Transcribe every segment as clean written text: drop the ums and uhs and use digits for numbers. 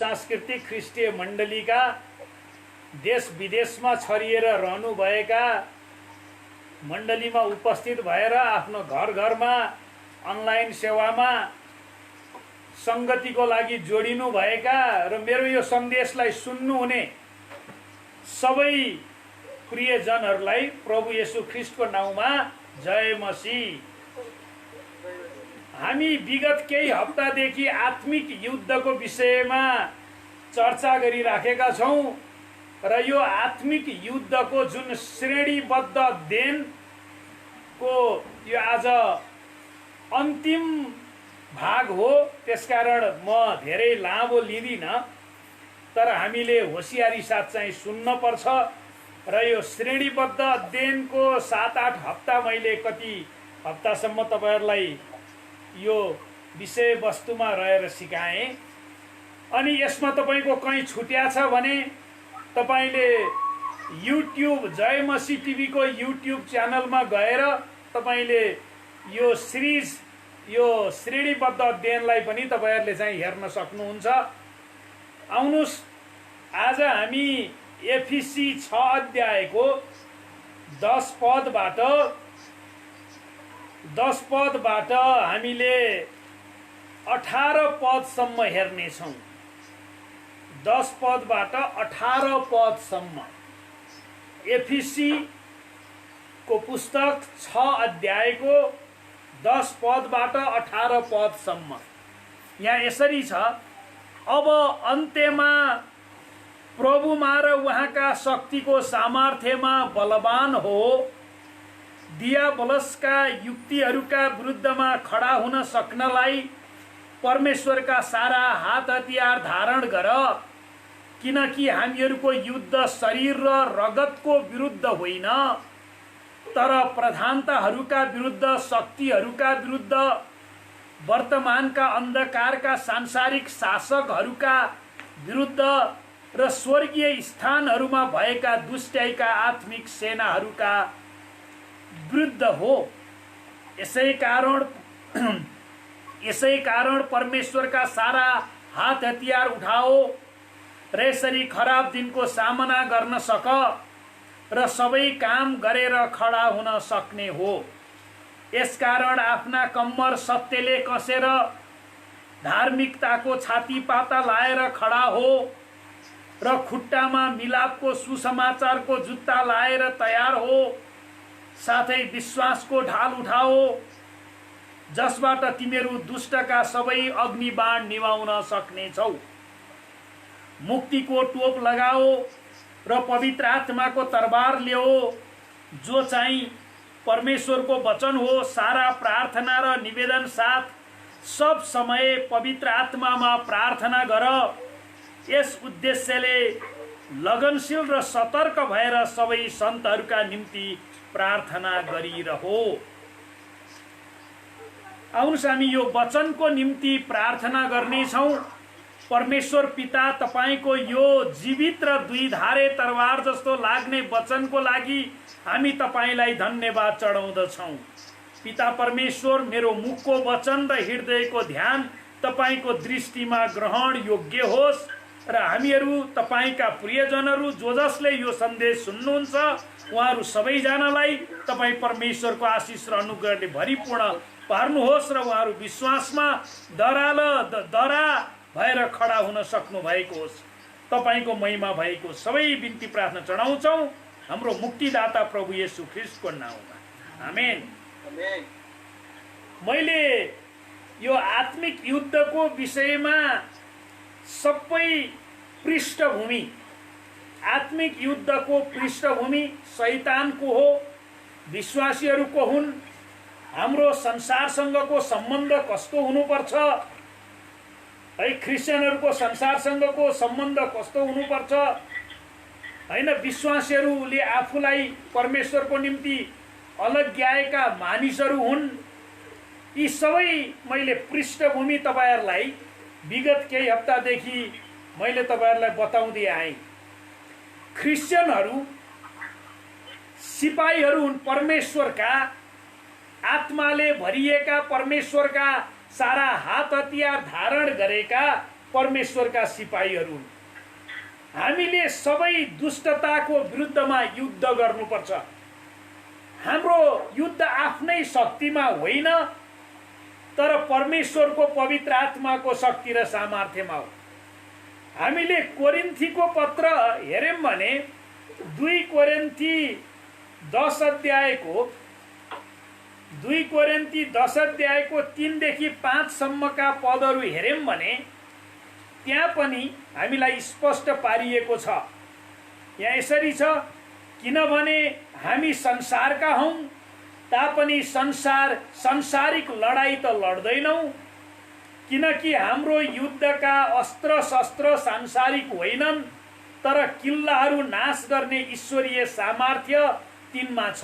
सांस्कृतिक ख्रिस्टीय मण्डलीका देश विदेशमा छरिएर रहनुभएका मण्डलीमा उपस्थित भएर आफ्नो घर घरमा अनलाइन सेवामा संगतिको लागि जोडिनु भएका र मेरो यो सन्देशलाई सुन्नुहुने सबै प्रियजनहरूलाई प्रभु येशू ख्रिस्टको नाउँमा जय मसीह। हामी विगत केही हप्तादेखि आत्मिक युद्धको विषयमा चर्चा गरिराखेका छौं र यो आत्मिक युद्धको जुन श्रेणीबद्ध अध्ययनको यो आज अन्तिम भाग हो। त्यसकारण म धेरै लामो लिदिन, तर हामीले होशियारी साथ चाहिँ सुन्न पर्छ र यो श्रेणीबद्ध अध्ययनको 7-8 हप्ता मैले कति हप्तासम्म तपाईहरुलाई यो विषय वस्तुमा रहेर सिकाएँ। अनि यसमा तपाईको कहीं छुट्या छ भने तपाईले युट्युब जय मसी टिभी को युट्युब च्यानलमा गएर तपाईले यो सिरिज यो श्रेणीबद्ध अध्ययनलाई पनि तपाईहरुले चाहिँ हेर्न सक्नुहुन्छ। आउनुस् आज हामी एफिसी 6 अध्यायको 10 पदबाट हामीले 18 पदसम्म हेर्ने छौं। 10 पदबाट 18 पदसम्म एफिसी को पुस्तक 6 अध्यायको 10 पदबाट 18 पदसम्म। यहाँ यसरी छ, अब अन्त्यमा प्रभुमा र उहाँका शक्तिको सामर्थ्यमा बलवान हो, दियाबलसका युक्तिहरूका विरुद्धमा खडा हुन सक्नलाई परमेश्वरका सारा हात हतियार धारण गर, किनकि हामीहरूको युद्ध शरीर र रगतको विरुद्ध होइन, तर प्रधानताहरूका विरुद्ध, शक्तिहरूका विरुद्ध, वर्तमानका अन्धकारका सांसारिक शासकहरूका विरुद्ध र स्वर्गीय स्थानहरूमा भएका दुष्टाइका आत्मिक सेनाहरूका विरुद्ध हो। यसै कारण परमेश्वरका सारा हात हतियार उठाओ र यसरी खराब दिनको सामना गर्न सक र सबै काम गरेर खडा हुन सक्ने हो। यसकारण आफ्ना कम्मर सत्यले कसेर धार्मिकताको छातीपाता लाएर खडा हो र खुट्टामा मिलापको सुसमाचारको जुत्ता लाएर तयार हो। साथै विश्वासको ढाल उठाओ, जसबाट तिमीहरू दुष्टका सबै अग्निबाण निभाउन सक्नेछौ। मुक्तिको टोप लगाओ र पवित्र आत्माको तरबार ल्याओ, जो चाहिँ परमेश्वरको वचन हो। सारा प्रार्थना र निवेदन साथ सब समय पवित्र आत्मामा प्रार्थना गर। यस उद्देश्यले लगनशील र सतर्क भएर सबै सन्तहरूका निम्ति प्रार्थना गरिरहो। आउनुस् हामी यो वचनको निम्ति प्रार्थना गर्नेछौं। परमेश्वर पिता, तपाईको यो जीवित र दुईधारे तरवार जस्तो लाग्ने वचनको लागि हामी तपाईलाई धन्यवाद चढाउँदछौं। पिता परमेश्वर, मेरो मुखको वचन र हृदयको ध्यान तपाईको दृष्टिमा ग्रहण योग्य होस् र हामीहरू तपाईका प्रियजनहरू जो जसले यो सन्देश सुन्नुहुन्छ उहाँहरू सबैजनालाई तपाई परमेश्वरको आशिष र अनुग्रहले भरिपूर्ण पार्नुहोस् र उहाँहरू विश्वासमा दरा भएर खडा हुन सक्नु भएको होस्। तपाईको महिमा भएको सबै बिन्ती प्रार्थना चढाउँछौं हाम्रो मुक्तिदाता प्रभु येशू ख्रिस्टको नाउँमा, आमेन। मैले यो आत्मिक युद्धको विषयमा सबै पृष्ठभूमि, आत्मिक युद्धको पृष्ठभूमि शैतानको हो, विश्वासीहरूको हुन्, हाम्रो संसारसँगको सम्बन्ध कस्तो हुनुपर्छ है, क्रिस्चियनहरूको संसारसँगको सम्बन्ध कस्तो हुनुपर्छ हैन, विश्वासीहरूले आफूलाई परमेश्वरको निम्ति अलग्याएका मानिसहरू हुन्। यी सबै मैले पृष्ठभूमि तपाईहरुलाई विगत केही हप्तादेखि मैले तपाईहरुलाई बताउँदै आएँ। क्रिस्चियनहरू सिपाहीहरू हुन्, परमेश्वरका आत्माले भरिएका, परमेश्वरका सारा हात हतियार धारण गरेका परमेश्वरका सिपाहीहरू हुन्। हामीले सबै दुष्टताको विरुद्धमा युद्ध गर्नुपर्छ। हाम्रो युद्ध आफ्नै शक्तिमा होइन, तर परमेश्वरको पवित्र आत्माको शक्ति र सामर्थ्यमा हो। हामीले कोरिन्थीको पत्र हेर्यौं भने 2 कोरिन्थी 10 अध्यायको 3 देखि 5 सम्मका पदहरू हेर्यौं भने त्यहाँ पनि हामीलाई स्पष्ट पारिएको छ। यहाँ यसरी छ, किनभने हामी संसारका हौं तापनि संसारिक लडाई त लड्दैनौं, किनकि हाम्रो युद्धका अस्त्र शस्त्र सांसारिक होइनन्, तर किल्लाहरू नाश गर्ने ईश्वरीय सामर्थ्य तिनमा छ।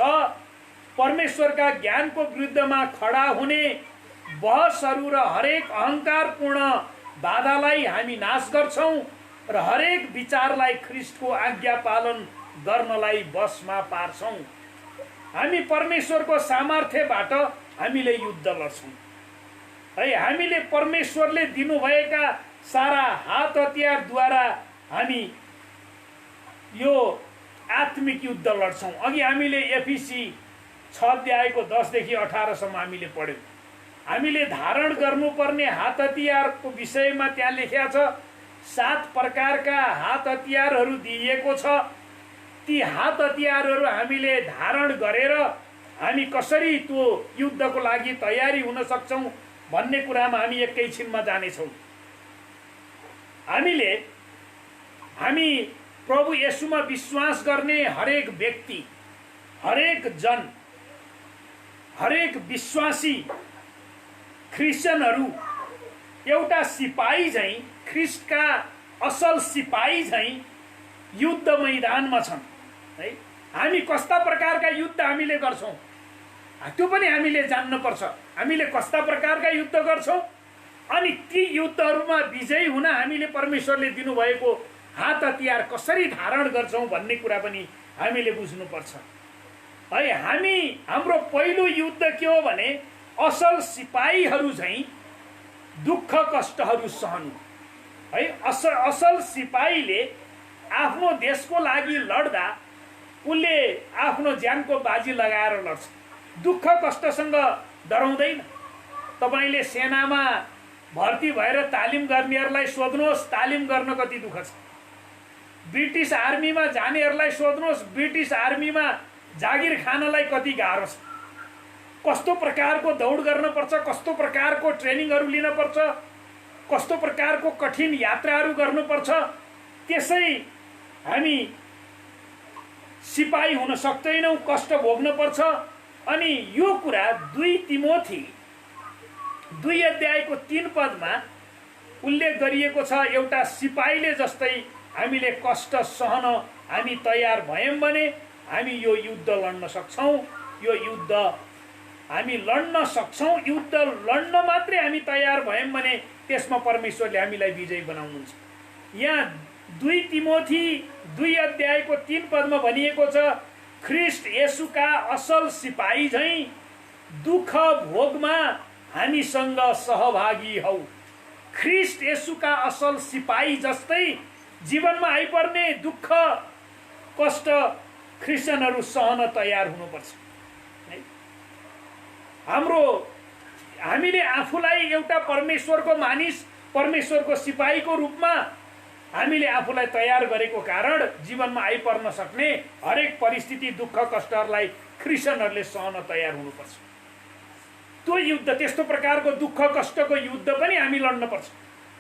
परमेश्वरका ज्ञानको विरुद्धमा खडा हुने बहसहरू र हरेक अहंकारपूर्ण बाधालाई हामी नाश गर्छौं र हरेक विचारलाई ख्रीष्टको आज्ञा पालन गर्नलाई बसमा पार्छौं। हामी परमेश्वरको सामर्थ्यबाट हामीले युद्ध लड्छौं। है, हामीले परमेश्वरले दिनुभएका सारा हात हतियारद्वारा हामी यो आत्मिक युद्ध लड्छौं। अघि हामीले एफिसी 6 अध्यायको 10 देखि 18 सम्म हामीले पढ्यौं। हामीले धारण गर्नुपर्ने हात हतियारको विषयमा त्यहाँ लेखिएको छ। 7 प्रकारका हात हतियारहरू दिइएको छ। ती हात हतियारहरू हामीले धारण गरेर हामी कसरी त्यो युद्धको लागि तयारी हुन सक्छौं भन्ने कुरामा हामी एकैछिनमा जानेछौं। हामी प्रभु येशूमा विश्वास गर्ने हरेक व्यक्ति, हरेक जन, हरेक विश्वासी क्रिस्चियनहरू एउटा सिपाही झैं, ख्रीष्टका असल सिपाही झैं युद्ध मैदानमा छन्। है, हामी कस्ता प्रकारका युद्ध हामीले गर्छौं त्यो पनि हामीले जान्न पर्छ। हामीले कस्ता प्रकारका युद्ध गर्छौं अनि ती युद्धहरूमा विजयी हुन हामीले परमेश्वरले दिनुभएको हात हतियार कसरी धारण गर्छौं भन्ने कुरा पनि हामीले बुझ्नुपर्छ। है, हाम्रो पहिलो युद्ध के हो भने असल सिपाहीहरू झैं दुःख कष्टहरू सहनु। है, असल सिपाहीले आफ्नो देशको लागि लड्दा उनले आफ्नो ज्यानको बाजी लगाएर लड्छ, दुःख कष्टसँग डराउँदैन। तपाईले सेनामा भर्ती भएर तालिम गर्नेहरूलाई सोध्नुहोस् तालिम गर्न कति दुःख छ। ब्रिटिश आर्मीमा जानेहरूलाई सोध्नुहोस् ब्रिटिश आर्मीमा जागिर खानलाई कति गाह्रो छ। कस्तो प्रकारको दौड गर्न पर्छ, कस्तो प्रकारको ट्रेनिङहरू लिन पर्छ, कस्तो प्रकारको कठिन यात्राहरू गर्नुपर्छ। त्यसै हामी सिपाही हुन सक्दैनौं, कष्ट भोग्न पर्छ। अनि यो कुरा 2 तिमोथी 2 अध्यायको 3 पदमा उल्लेख गरिएको छ। एउटा सिपाहीले जस्तै हामीले कष्ट सहन हामी तयार भयौं भने हामी यो युद्ध लड्न सक्छौं। यो युद्ध हामी लड्न सक्छौं। युद्ध लड्न मात्रै हामी तयार भयौं भने त्यसमा परमेश्वरले हामीलाई विजयी बनाउनुहुन्छ। यहाँ 2 तिमोथी 2 अध्यायको 3 पदमा भनिएको छ, ख्रीष्ट येशूका असल सिपाही झैं दुःख भोगमा हामीसँग सहभागी हौ। ख्रीष्ट येशूका असल सिपाही जस्तै जीवनमा आइपर्ने दुःख कष्ट क्रिस्चियनहरू सहन तयार हुनुपर्छ। हामीले आफूलाई एउटा परमेश्वरको मानिस, परमेश्वरको सिपाहीको रूपमा हामीले आफूलाई तयार गरेको कारण जीवनमा आइपर्न सक्ने हरेक परिस्थिति दुःख कष्टहरूलाई क्रिस्चियनहरूले सहन तयार हुनुपर्छ। त्यो युद्ध, त्यस्तो प्रकारको दुःख कष्टको युद्ध पनि हामी लड्न पर्छ।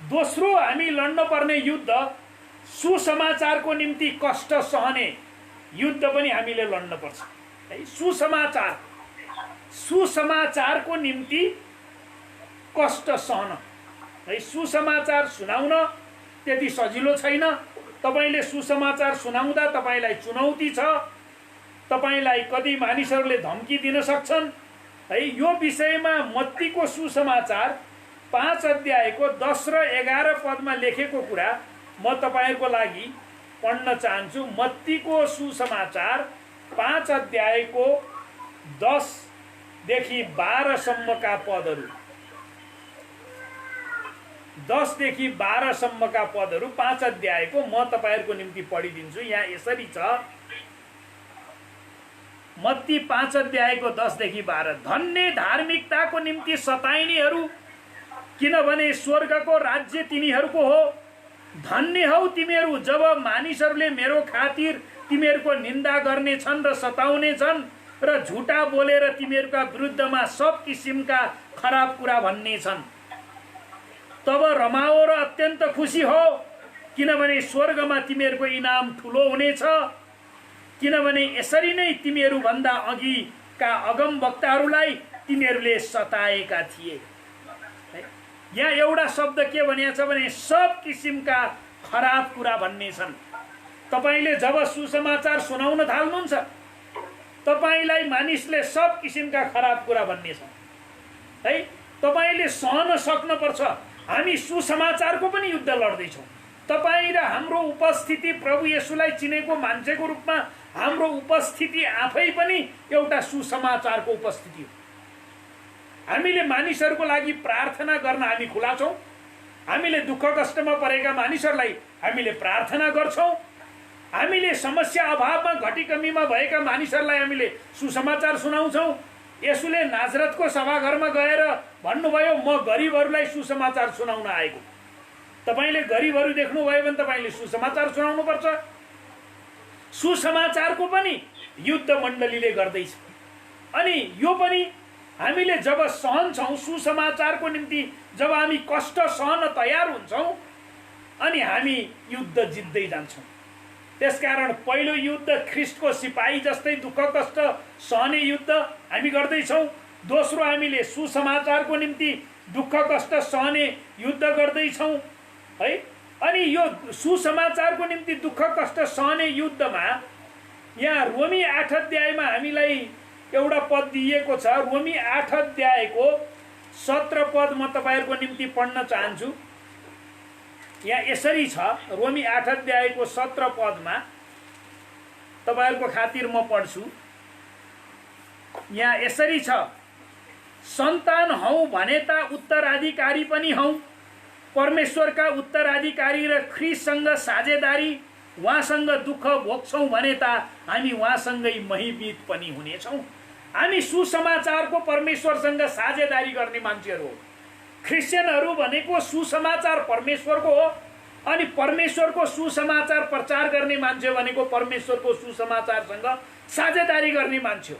दोस्रो हामी लड्न पर्ने युद्ध सुसमाचारको निम्ति कष्ट सहने युद्ध पनि हामीले लड्न पर्छ। है, सुसमाचारको निम्ति कष्ट सहन। है, सुसमाचार सुनाउन त्यति सजिलो छैन। तपाईले सुसमाचार सुनाउँदा तपाईलाई चुनौती छ। तपाईलाई कति मानिसहरूले धम्की दिन सक्छन्। है, यो विषयमा मत्तीको सुसमाचार 5 अध्यायको 10 र 11 पदमा लेखेको कुरा म तपाईहरुको लागि पढ्न चाहन्छु। मत्तीको सुसमाचार 5 अध्यायको 10 देखि 12 सम्मका पदहरू। 10 देखि 12 सम्मका पदहरू 5 अध्यायको म तपाईहरुको निम्ति पढिदिन्छु। यहाँ यसरी छ, मत्ती 5 अध्यायको 10 देखि 12। धन्य धार्मिकताको निम्ति सताइनेहरू, किनभने स्वर्गको राज्य तिनीहरूको हो। धन्य हौ तिमीहरू जब मानिसहरूले मेरो खातिर तिमीहरूको निन्दा गर्नेछन् र सताउनेछन् र झुटा बोलेर तिमीहरूका विरुद्धमा सब किसिमका खराब कुरा भन्नेछन्। तब रमाओ र अत्यन्त खुसी हो, किनभने स्वर्गमा तिमीहरूको इनाम ठुलो हुनेछ। किनभने यसरी नै तिमीहरू भन्दा अघिका अगमवक्ताहरूलाई तिमीहरूले सताएका थिए। यहाँ एउटा शब्द के भनिएको छ भने सब किसिमका खराब कुरा भन्ने छन्। तपाईले जब सुसमाचार सुनाउन थाल्नुहुन्छ, तपाईलाई मानिसले सब किसिमका खराब कुरा भन्ने छन् है। तपाईले सहन सक्न पर्छ। हामी सुसमाचारको पनि युद्ध लड्दैछौँ। तपाई र हाम्रो उपस्थिति प्रभु येशूलाई चिनेको मान्छेको रूपमा हाम्रो उपस्थिति आफै पनि एउटा सुसमाचारको उपस्थिति हो। हामीले मानिसहरूको लागि प्रार्थना गर्न हामी खुला छौँ। हामीले दुःख कष्टमा परेका मानिसहरूलाई हामीले प्रार्थना गर्छौँ। हामीले समस्या अभावमा घटी कमीमा भएका मानिसहरूलाई हामीले सुसमाचार सुनाउँछौँ। येशूले नाजरतको सभाघरमा गएर भन्नुभयो, म गरिबहरूलाई सुसमाचार सुनाउन आएको। तपाईले गरिबहरू देख्नुभयो भने तपाईले सुसमाचार सुनाउनु पर्छ। सुसमाचारको पनि युद्ध मण्डलीले गर्दैछ। अनि यो पनि हामीले जब सहन्छौँ, सुसमाचारको निम्ति जब हामी कष्ट सहन तयार हुन्छौँ अनि हामी युद्ध जित्दै जान्छौँ। त्यसकारण पहिलो युद्ध ख्रिस्टको सिपाही जस्तै दुःख कष्ट सहने युद्ध हामी गर्दैछौँ। दोस्रो हामीले सुसमाचारको निम्ति दुःख कष्ट सहने युद्ध गर्दैछौँ है। अनि यो सुसमाचारको निम्ति दुःख कष्ट सहने युद्धमा यहाँ रोमी 8 अध्यायमा हामीलाई एउटा पद दिएको छ। रोमी 8 अध्यायको 17 पद म तपाईहरुको निम्ति पढ्न चाहन्छु। यहाँ यसरी छ, रोमी 8 अध्यायको 17 पदमा तपाईहरुको खातिर म पढ्छु। यहाँ यसरी छ, सन्तान हौ भने त उत्तराधिकारी पनि हौ, परमेश्वरका उत्तराधिकारी र ख्रिस्टसँग साझेदारी, उहाँसँग दुःख भोग्छौँ भने त हामी उहाँसँगै महिमित पनि हुनेछौँ। हामी सुसमाचारको परमेश्वरसँग साझेदारी गर्ने मान्छेहरू हो। क्रिस्चियनहरू भनेको सुसमाचार परमेश्वरको हो। अनि परमेश्वरको सुसमाचार प्रचार गर्ने मान्छे भनेको परमेश्वरको सुसमाचारसँग साझेदारी गर्ने मान्छे हो।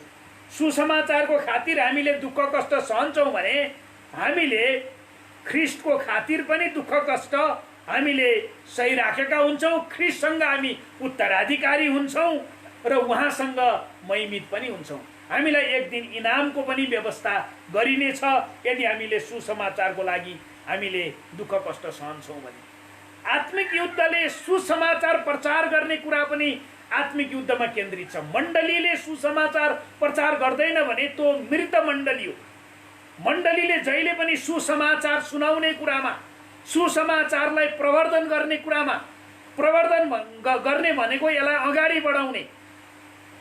सुसमाचारको खातिर हामीले दुःख कष्ट सहन्छौँ भने हामीले ख्रिस्टको खातिर पनि दुःख कष्ट हामीले सही राखेका हुन्छौँ। ख्रिस्टसँग हामी उत्तराधिकारी हुन्छौँ र उहाँसँग महिमित पनि हुन्छौँ। हामीलाई एक दिन इनामको पनि व्यवस्था गरिनेछ यदि हामीले सुसमाचारको लागि हामीले दुःख कष्ट सहन्छौँ भने। आत्मिक युद्धले सुसमाचार प्रचार गर्ने कुरा पनि आत्मिक युद्धमा केन्द्रित छ। मण्डलीले सुसमाचार प्रचार गर्दैन भने त्यो मृत मण्डली हो। मण्डलीले जहिले पनि सुसमाचार सुनाउने कुरामा, सुसमाचारलाई प्रवर्धन गर्ने कुरामा, प्रवर्धन गर्ने भनेको यसलाई अगाडि बढाउने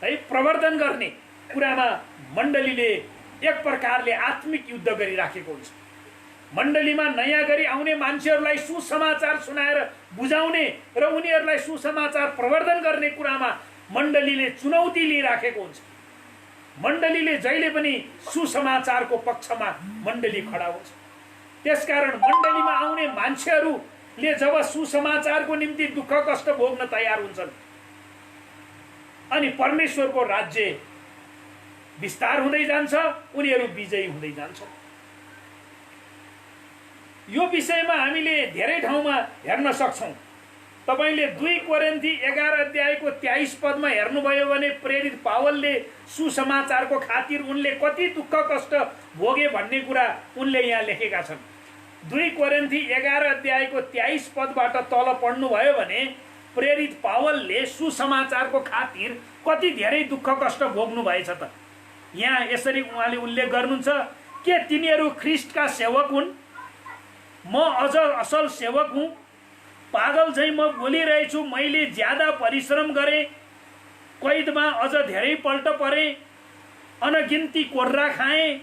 है, प्रवर्धन गर्ने कुरामा मण्डलीले एक प्रकारले आत्मिक युद्ध गरिराखेको हुन्छ। मण्डलीमा नयाँ गरी आउने मान्छेहरूलाई सुसमाचार सुनाएर बुझाउने र उनीहरूलाई सुसमाचार प्रवर्धन गर्ने कुरामा मण्डलीले चुनौती लिइराखेको हुन्छ। मण्डलीले जहिले पनि सुसमाचारको पक्षमा मण्डली खडा हुन्छ। त्यसकारण मण्डलीमा आउने मान्छेहरूले जब सुसमाचारको निम्ति दुःख कष्ट भोग्न तयार हुन्छन् अनि परमेश्वरको राज्य विस्तार हुँदै जान्छ, उनीहरू विजयी हुँदै जान्छन्। यो विषयमा हामीले धेरै ठाउँमा हेर्न सक्छौँ। तपाईले 2 कोरिन्थी 11 अध्यायको 23 पदमा हेर्नुभयो भने प्रेरित पावलले सुसमाचारको खातिर उनले कति दुःख कष्ट भोगे भन्ने कुरा उनले यहाँ लेखेका छन्। 2 कोरिन्थी 11 अध्यायको 23 पदबाट तल पढ्नुभयो भने प्रेरित पावलले सुसमाचारको खातिर कति धेरै दुःख कष्ट भोग्नु भएछ त। यहाँ यसरी उहाँले उल्लेख गर्नुहुन्छ, के तिनीहरू ख्रिस्टका सेवक हुन्? म अझ असल सेवक हुँ। पागल झैं म बोलिरहेछु। मैले ज्यादा परिश्रम गरेँ, कैदमा अझ धेरै पल्ट परेँ, अनगिन्ती कोर्रा खाएँ,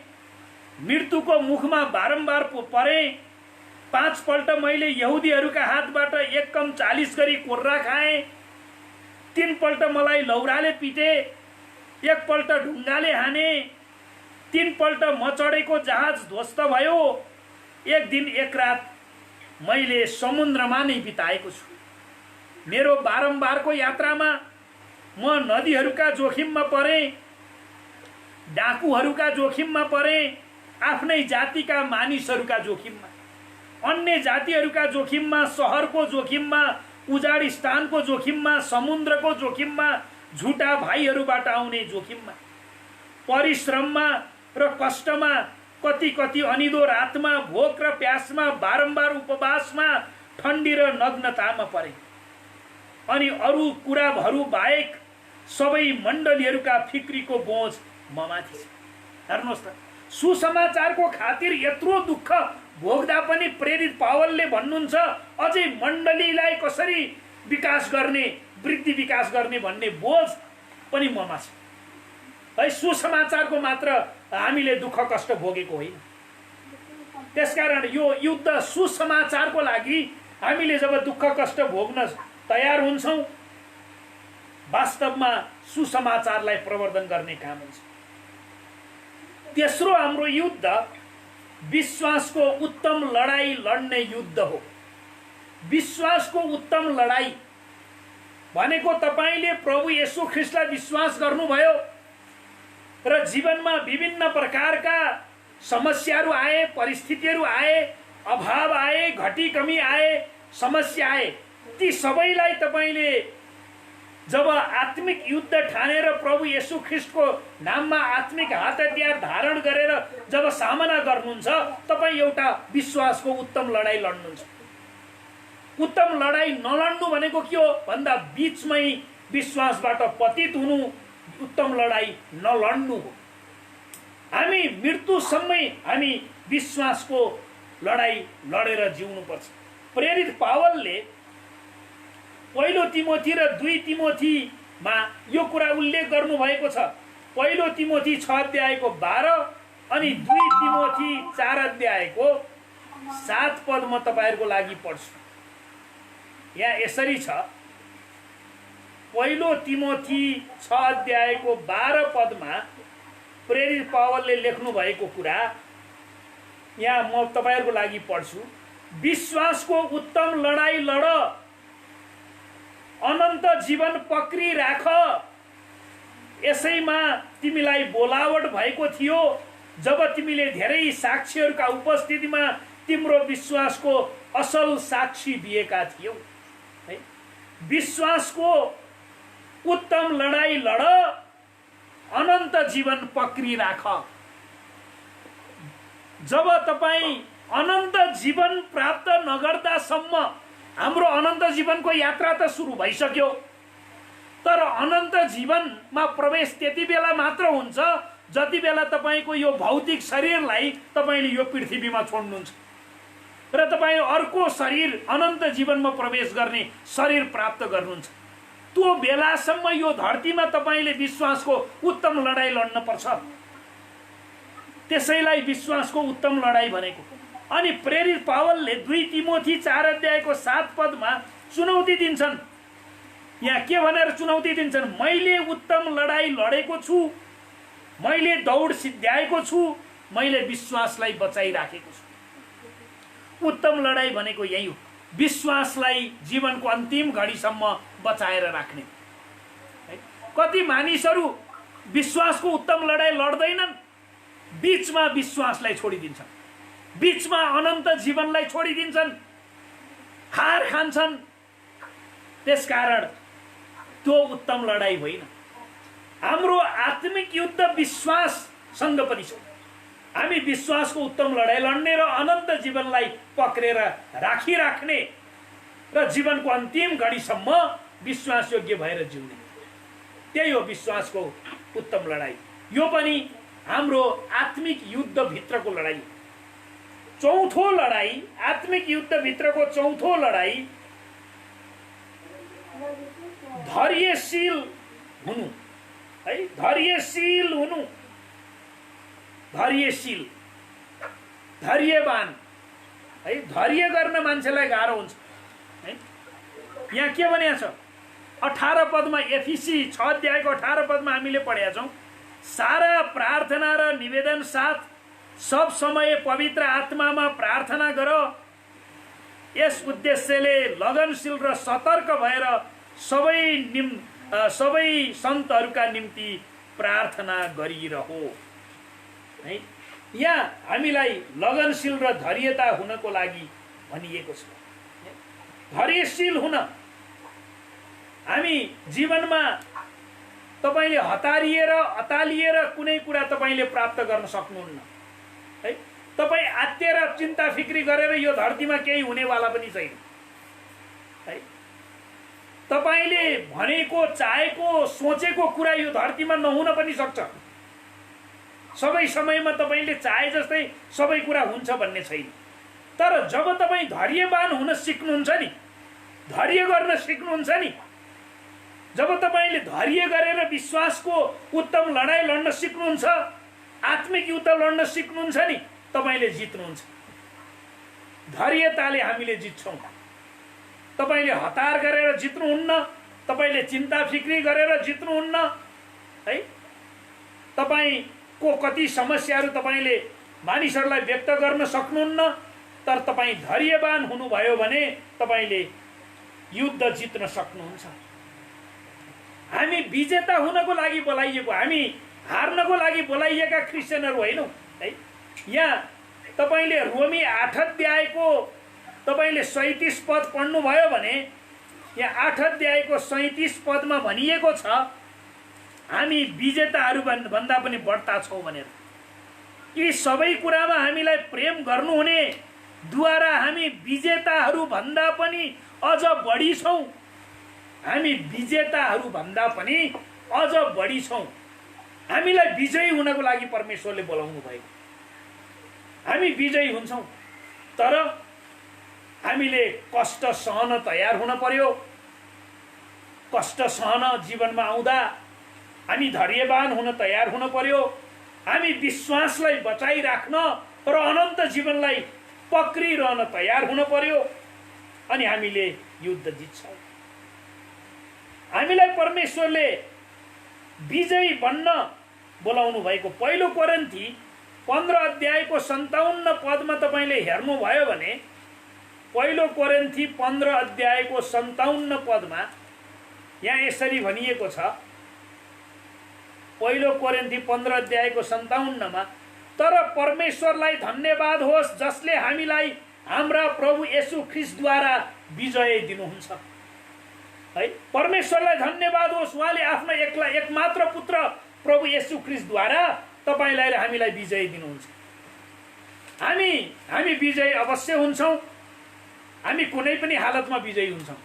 मृत्युको मुखमा बारम्बार परेँ, 5 पल्ट मैले यहुदीहरूका हातबाट 1 कम 40 गरी कोर्रा खाएँ। 3 पल्ट मलाई लौराले पिटे, 1 पल्ट ढुङ्गाले हाने, 3 पल्ट म चढेको जहाज ध्वस्त भयो। 1 दिन 1 रात मैले समुद्रमा नै बिताएको छु। मेरो बारम्बारको यात्रामा म नदीहरूका जोखिममा परेँ, डाकुहरूका जोखिममा परेँ, आफ्नै जातिका मानिसहरूका जोखिममा, अन्य जातिहरूका जोखिममा, सहरको जोखिममा, उजाडी स्थानको जोखिममा, समुद्रको जोखिममा, झुटा भाइहरूबाट आउने जोखिममा, परिश्रममा र कष्टमा, कति कति अनिदो रातमा, भोक र प्यासमा, बारम्बार उपवासमा, ठण्डी र नग्नतामा परे। अनि अरू कुराहरू बाहेक सबै मण्डलीहरूका फिक्रीको बोझ ममाथि छ। हेर्नुहोस् त, सुसमाचारको खातिर यत्रो दुःख भोग्दा पनि प्रेरित पावलले भन्नुहुन्छ अझै मण्डलीलाई कसरी विकास गर्ने, वृद्धि विकास गर्ने भन्ने बोझ पनि ममा छ। है, सुसमाचारको मात्र हामीले दुःख कष्ट भोगेको होइन। त्यसकारण यो युद्ध सुसमाचारको लागि हामीले जब दुःख कष्ट भोग्न तयार हुन्छौँ, वास्तवमा सुसमाचारलाई प्रवर्धन गर्ने काम हुन्छ। तेस्रो हाम्रो युद्ध विश्वासको उत्तम लडाई लड्ने युद्ध हो। विश्वासको उत्तम लडाई भनेको तपाईले प्रभु येशू ख्रीष्टलाई विश्वास गर्नुभयो र जीवनमा विभिन्न प्रकारका समस्याहरू आए, परिस्थितिहरू आए, अभाव आए, घटी कमी आए, समस्या आए, ती सबैलाई तपाईले जब आत्मिक युद्ध ठानेर प्रभु येशू ख्रीष्टको नाममा आत्मिक हतियार धारण गरेर जब सामना गर्नुहुन्छ, तपाई एउटा विश्वासको उत्तम लडाई लड्नुहुन्छ। उत्तम लडाई नलड्नु भनेको के हो भन्दा बीचमै विश्वासबाट पतित हुनु उत्तम लडाई नलड्नु हो। हामी मृत्युसम्मै हामी विश्वासको लडाई लडेर जिउनुपर्छ। प्रेरित पावलले पहिलो तिमोथी र 2 तिमोथीमा यो कुरा उल्लेख गर्नुभएको छ। पहिलो तिमोथी 6 अध्यायको 12 अनि 2 तिमोथी 4 अध्यायको 7 पद म तपाईहरुको लागि पढ्छु। यहाँ यसरी छ, पहिलो तिमोथी 6 अध्यायको 12 पदमा प्रेरित पावलले लेख्नु भएको कुरा यहाँ म तपाईहरुको लागि पढ्छु। विश्वासको उत्तम लडाई लड, अनन्त जीवन पक्री राख, यसैमा तिमीलाई बोलावट भएको थियो जब तिमीले धेरै साक्षीहरूका उपस्थितिमा तिम्रो विश्वासको असल साक्षी दिएका थियौ। है, विश्वासको उत्तम लडाई लड, अनन्त जीवन पक्री राख। जब तपाई अनन्त जीवन प्राप्त नगर्दासम्म हाम्रो अनन्त जीवनको यात्रा त सुरु भइसक्यो, तर अनन्त जीवनमा प्रवेश त्यति बेला मात्र हुन्छ जति बेला तपाईको यो भौतिक शरीरलाई तपाईले यो पृथ्वीमा छोड्नुहुन्छ र तपाई अर्को शरीर अनन्त जीवनमा प्रवेश गर्ने शरीर प्राप्त गर्नुहुन्छ। त्यो बेलासम्म यो धरतीमा तपाईले विश्वासको उत्तम लडाई लड्न पर्छ। त्यसैलाई विश्वासको उत्तम लडाई भनेको। अनि प्रेरित पावलले 2 तिमोथी 4 अध्यायको 7 पदमा चुनौती दिन्छन्। यहाँ के भनेर चुनौती दिन्छन्? मैले उत्तम लडाई लडेको छु, मैले दौड सिद्ध्याएको छु, मैले विश्वासलाई बचाइराखेको छु। उत्तम लडाई भनेको यही हो, विश्वासलाई जीवनको अन्तिम घडीसम्म बचाएर राख्ने। कति मानिसहरू विश्वासको उत्तम लडाई लड्दैनन्, बीचमा विश्वासलाई छोडिदिन्छन्, बीचमा अनन्त जीवनलाई छोडिदिन्छन्, हार खान्छन्। त्यसकारण त्यो उत्तम लडाई होइन। हाम्रो आत्मिक युद्ध विश्वाससँग पनि छ। हामी विश्वासको उत्तम लडाई लड्ने र अनन्त जीवनलाई पक्रेर राखिराख्ने र जीवनको अन्तिम घडीसम्म विश्वासयोग्य भएर जिउने, त्यही हो विश्वासको उत्तम लडाई। यो पनि हाम्रो आत्मिक युद्ध भित्रको लडाई। चौथो लडाई, आत्मिक युद्ध भित्रको चौथो लडाई धैर्यशील हुनु। है, धैर्यशील हुनु, धैर्यशील, धैर्यवान। है। धैर्य गर्न मान्छेलाई गाह्रो हुन्छ है। यहाँ के भनेको छ 18 पदमा, एफिसी 6 अध्यायको 18 पदमा हामीले पढेका छौँ, सारा प्रार्थना र निवेदन साथ सब समय पवित्र आत्मामा प्रार्थना गर, यस उद्देश्यले लगनशील र सतर्क भएर सबै सन्तहरूका निम्ति प्रार्थना गरिरहो है। यहाँ हामीलाई लगनशील र धैर्यता हुनको लागि भनिएको छ। धैर्यशील हुन, हामी जीवनमा तपाईले हतारिएर अतालिएर कुनै कुरा तपाईले प्राप्त गर्न सक्नुहुन्न है। तपाई आत्तिएर चिन्ता फिक्री गरेर यो धरतीमा केही हुनेवाला पनि छैन है। तपाईले भनेको चाहेको सोचेको कुरा यो धरतीमा नहुन पनि सक्छ। सबै समयमा तपाईले चाहे जस्तै सबै कुरा हुन्छ भन्ने छैन। तर जब तपाई धैर्यवान हुन सिक्नुहुन्छ नि, धैर्य गर्न सिक्नुहुन्छ नि, जब तपाईले धैर्य गरेर विश्वासको उत्तम लडाई लड्न सिक्नुहुन्छ, आत्मिक युद्ध लड्न सिक्नुहुन्छ नि, तपाईले जित्नुहुन्छ। धैर्यताले हामीले जित्छौँ। तपाईले हतार गरेर जित्नुहुन्न, तपाईले चिन्ता फिक्री गरेर जित्नुहुन्न है। तपाईको कति समस्याहरू तपाईले मानिसहरूलाई व्यक्त गर्न सक्नुहुन्न, तर तपाईँ धैर्यवान हुनुभयो भने तपाईले युद्ध जित्न सक्नुहुन्छ। हामी विजेता हुनको लागि बोलाइएको, हामी हार्नको लागि बोलाइएका क्रिस्चियनहरू होइनौँ है। यहाँ तपाईले रोमी 8 अध्यायको तपाईले 37 पद पढ्नुभयो भने, यहाँ 8 अध्यायको 37 पदमा भनिएको छ, हामी विजेताहरू भन्दा पनि बढ्ता छौँ भनेर। यी सबै कुरामा हामीलाई प्रेम गर्नुहुने द्वारा हामी विजेताहरू भन्दा पनि अझ बढी छौँ। हामी विजेताहरू भन्दा पनि अझ बढी छौँ। हामीलाई विजयी हुनको लागि परमेश्वरले बोलाउनु भएको। हामी विजयी हुन्छौँ, तर हामीले कष्ट सहन तयार हुन पर्यो। कष्ट सहन जीवनमा आउँदा हामी धैर्यवान हुन तयार हुन पर्यो। हामी विश्वासलाई बचाइराख्न र अनन्त जीवनलाई पक्रिरहन तयार हुन पर्यो, अनि हामीले युद्ध जित्छौँ। हामीलाई परमेश्वरले विजयी बन्न बोलाउनु भएको। 1 कोरिन्थी 15 अध्यायको 57 पदमा तपाईले हेर्नुभयो भने, 1 कोरिन्थी 15 अध्यायको 57 पदमा यहाँ यसरी भनिएको छ। 1 कोरिन्थी 15 अध्यायको 57 मा, तर परमेश्वरलाई धन्यवाद होस् जसले हामीलाई हाम्रा प्रभु येशू ख्रीष्टद्वारा विजय दिनुहुन्छ है। परमेश्वरलाई धन्यवाद होस्, उहाँले आफ्नो एकमात्र पुत्र प्रभु येशू ख्रीष्टद्वारा तपाईलाई र हामीलाई विजय दिनुहुन्छ। हामी विजय अवश्य हुन्छौँ। हामी कुनै पनि हालतमा विजयी हुन्छौँ।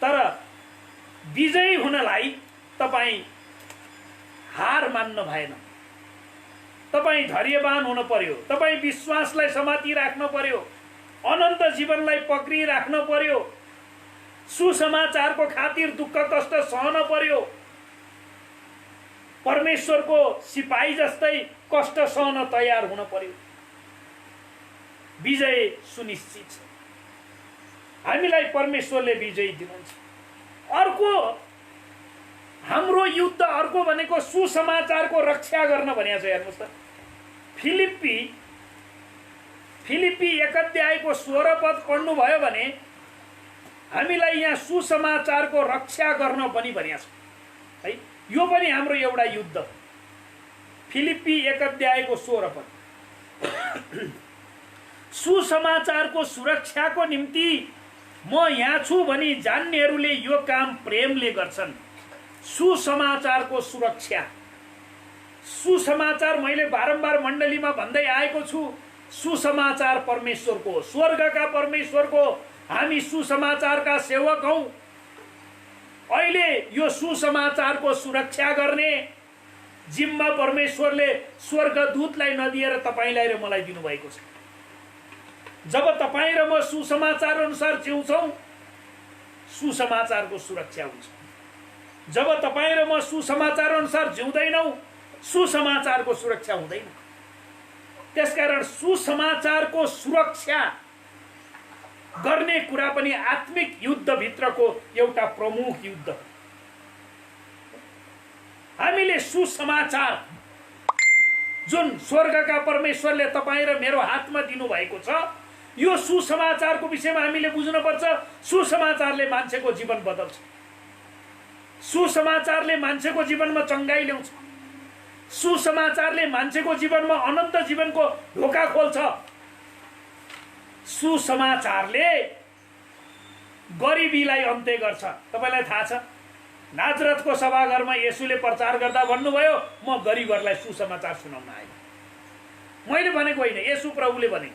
तर विजयी हुनलाई तपाईँ हार मान्न भएन। तपाईँ धैर्यवान हुन पर्यो। तपाईँ विश्वासलाई समाति राख्न पर्यो। अनन्त जीवनलाई पक्रि राख्न पर्यो। सुसमाचारको खातिर दुःख कष्ट सहन पर्यो। परमेश्वरको सिपाही जस्तै कष्ट सहन तयार हुन पर्यो। विजय सुनिश्चित छ। हामीलाई परमेश्वरले विजय दिनुहुन्छ। अर्को हाम्रो युद्ध अर्को भनेको सुसमाचारको रक्षा गर्न भनेको छ। हेर्नुहोस् त, फिलिप्पी 1 अध्यायको 16 पद पढ्नुभयो भने हामीलाई यहाँ सुसमाचारको रक्षा गर्न पनि भनेको छ है। यो पनि हाम्रो एउटा युद्ध। फिलिप्पी 1 अध्यायको 16 पद, सुसमाचारको सुरक्षाको निम्ति म यहाँ छु भनी जान्नेहरूले यो काम प्रेमले गर्छन्। सुसमाचारको सुरक्षा, सुसमाचार मैले बारम्बार मण्डलीमा भन्दै आएको छु। सुसमाचार परमेश्वरको, स्वर्गका परमेश्वरको हामी सुसमाचारका सेवक हौं। अहिले यो सुसमाचारको सुरक्षा गर्ने जिम्मा परमेश्वरले स्वर्गदूतलाई नदिएर तपाईलाई र मलाई दिनुभएको छ। जब तपाईँ र म सुसमाचार अनुसार जिउँछौं, सुसमाचारको सुरक्षा हुन्छ। जब तपाईँ र म सुसमाचार अनुसार जिउँदैनौं, सुसमाचारको सुरक्षा हुँदैन। त्यसकारण सुसमाचारको सुरक्षा गर्ने कुरा पनि आत्मिक युद्धभित्रको एउटा प्रमुख युद्ध हो। हामीले सुसमाचार जुन स्वर्गका परमेश्वरले तपाईँ र मेरो हातमा दिनुभएको छ, यो सुसमाचारको विषयमा हामीले बुझ्नुपर्छ। सुसमाचारले मान्छेको जीवन बदल्छ, सुसमाचारले मान्छेको जीवनमा चङ्गाई ल्याउँछ, सुसमाचारले मान्छेको जीवनमा अनन्त जीवनको ढोका खोल्छ। सुसमाचारले गरिबीलाई अन्त्य गर्छ। तपाईलाई थाहा छ, नाजरतको सभाघरमा येशूले प्रचार गर्दा भन्नुभयो, म गरिबहरूलाई सुसमाचार सुनाउन आएँ। मैले भनेको होइन, येशू प्रभुले भने,